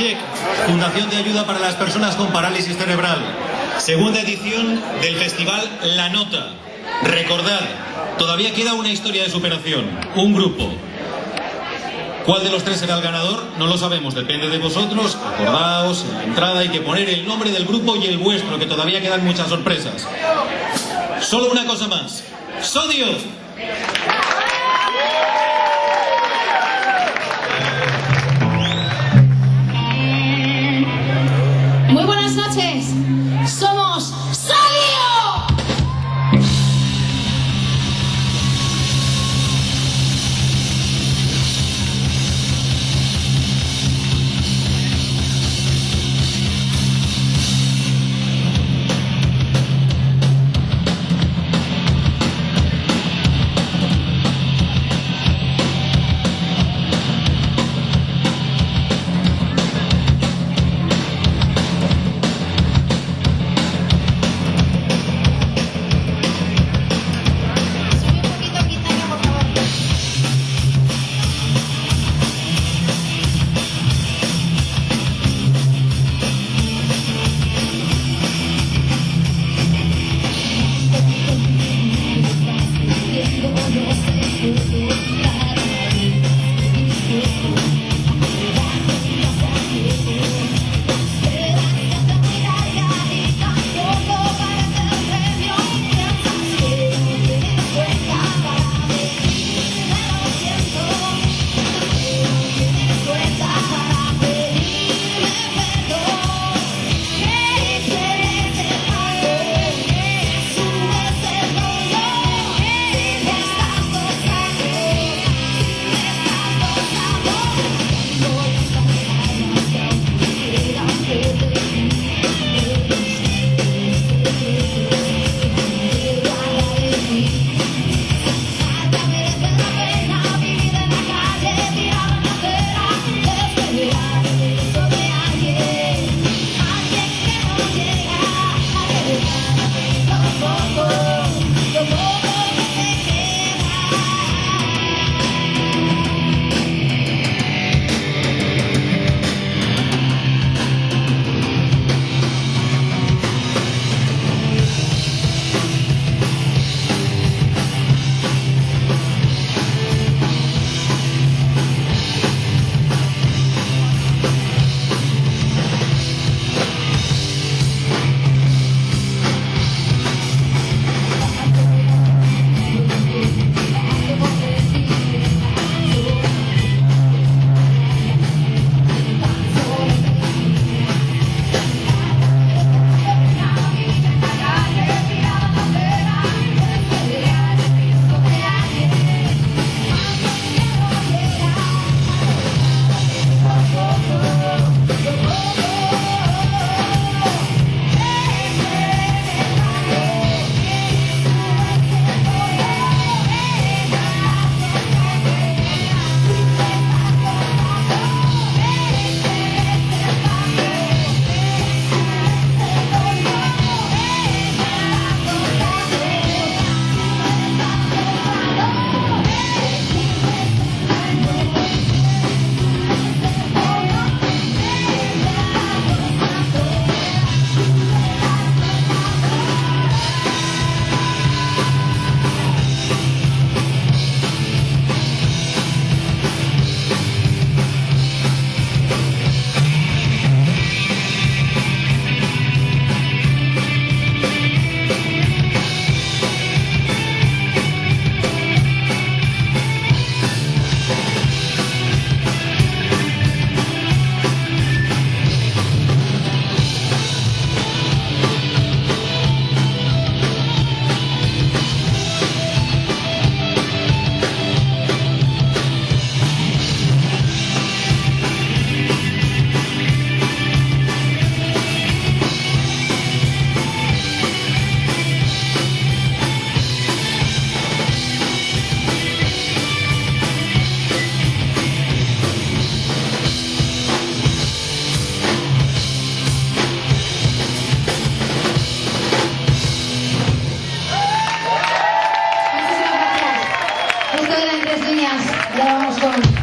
FACHEC, Fundación de Ayuda para las Personas con Parálisis Cerebral. Segunda edición del Festival La Nota. Recordad, todavía queda una historia de superación, un grupo. ¿Cuál de los tres será el ganador? No lo sabemos, depende de vosotros. Acordaos, en la entrada hay que poner el nombre del grupo y el vuestro, que todavía quedan muchas sorpresas. Solo una cosa más. ¡Sodio! Muy buenas noches. Somos Sodio. Ya vamos con